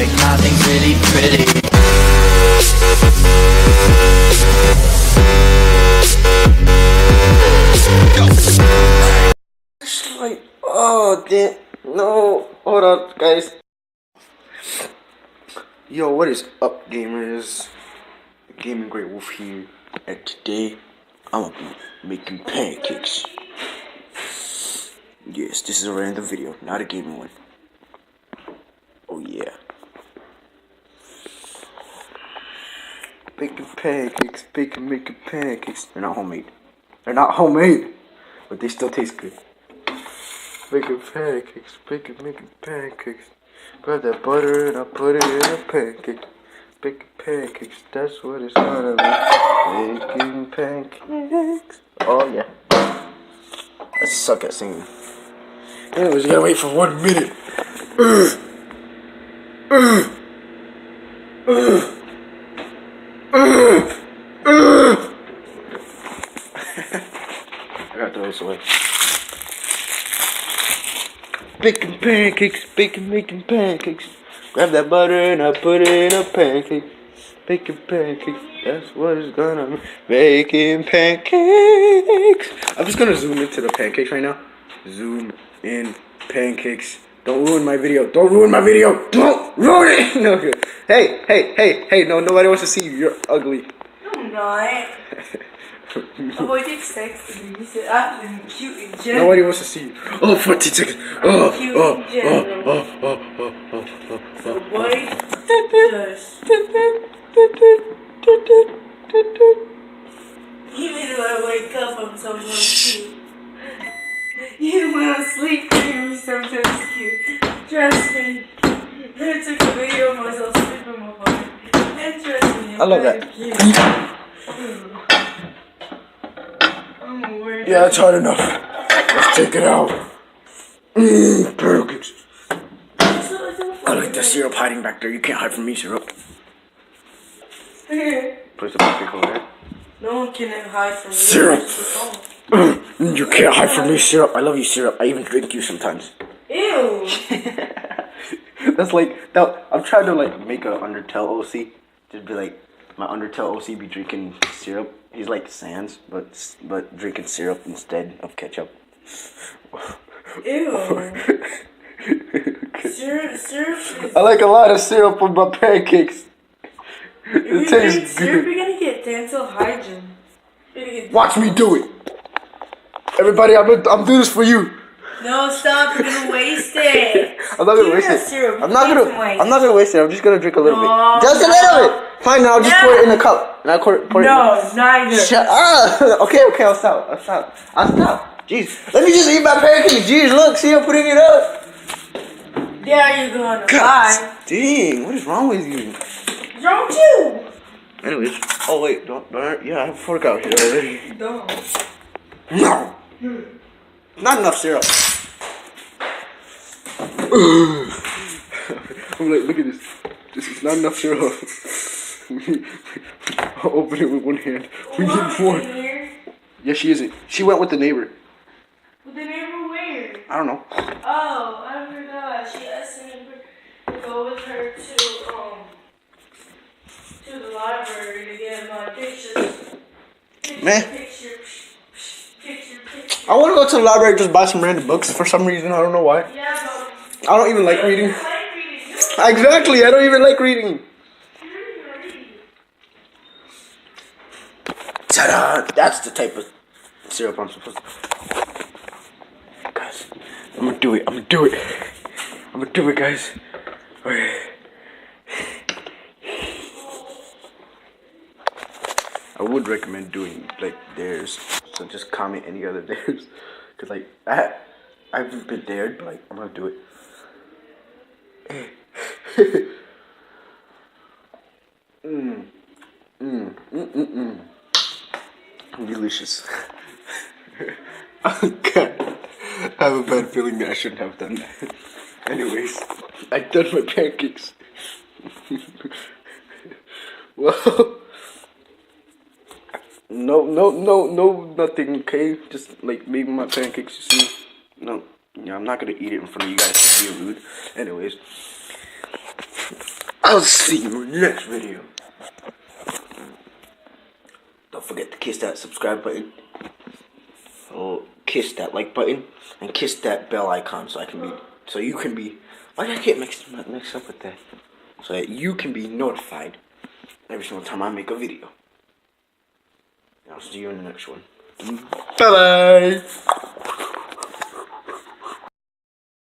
perfect, nothing's really pretty. Like, oh damn, no, hold on guys. Yo, what is up gamers? Gaming Great Wolf here, and today I'm gonna be making pancakes. Yes, this is a random video, not a gaming one. Oh yeah. Making pancakes, making pancakes. They're not homemade. They're not homemade, but they still taste good. Making pancakes, making pancakes. Grab that butter and I put it in a pancake. Making pancakes, that's what it's gonna be. Making pancakes. Oh yeah. I suck at singing. Anyways, you gotta wait for 1 minute. I gotta throw this away. Baking pancakes, making pancakes. Grab that butter and I put it in a pancake. Baking pancakes, that's what it's gonna be. Baking pancakes. I'm just gonna zoom into the pancakes right now. Zoom in pancakes. Don't ruin my video. Don't ruin my video. Don't ruin it. No. Hey. No, nobody wants to see you. You're ugly. No, I'm not. Avoid sex and you said I'm cute in general. Nobody wants to see you. Oh, 14 seconds. I'm cute in general. So boy, just even when I wake up, I'm sometimes cute. Even when I sleep, I'm sometimes cute. Trust me. I took a video of myself sleeping my body. And trust me, I love that. Cute. Yeah, that's hard enough. Let's take it out. Pancakes. I like the syrup hiding back there. You can't hide from me, syrup. Place the pancake over there. No one can hide from me. Syrup. You can't hide from me, syrup. I love you, syrup. I even drink you sometimes. Ew. That's like that. I'm trying to like make a Undertale OC. Just be like my Undertale OC be drinking syrup. He's like Sans, but drinking syrup instead of ketchup. Ew. Syrup. I like a lot of syrup on my pancakes. It tastes good. Syrup, you're gonna get dental hygiene. Watch me do it. Everybody, I'm doing this for you. No, stop! You're gonna waste it. I'm not gonna waste it. Syrup. I'm not gonna waste it. I'm just gonna drink a little bit. Just a No. little bit. Fine, now I'll just pour it in a cup. And I'll pour it. No, neither. Shut up. Okay, I'll stop. Jeez, let me just eat my pancakes. Jeez, look, see, I'm putting it up. Yeah, you're gonna God, lie. dang, what is wrong with you? Don't you? Anyways, oh wait, don't. Yeah, I have a fork out here already. Don't. No. Not enough syrup. I'm like, look at this. This is not enough syrup. I'll open it with one hand. We need more. Yeah, she isn't. She went with the neighbor. With the neighbor where? I don't know. Oh, I forgot. She asked the neighbor to go with her to the library to get my pictures. Picture. I want to go to the library and just buy some random books for some reason. I don't know why. Yeah, but I don't even like reading. Exactly, I don't even like reading. Ta-da! That's the type of syrup I'm supposed to. Guys, I'm gonna do it, guys. Okay. I would recommend doing like theirs. So just comment any other theirs. Cause like I haven't been dared, but like I'm gonna do it. Delicious. Oh God. I have a bad feeling that I shouldn't have done that. Anyways, I've done my pancakes. Well, no, nothing, okay? Just like maybe my pancakes, you see? No, yeah, I'm not gonna eat it in front of you guys to be rude. Anyways. I'll see you in the next video. Don't forget to kiss that subscribe button. Oh, kiss that like button and kiss that bell icon so you can be. Why did I get mixed up with that? So that you can be notified every single time I make a video. I'll see you in the next one. Bye bye.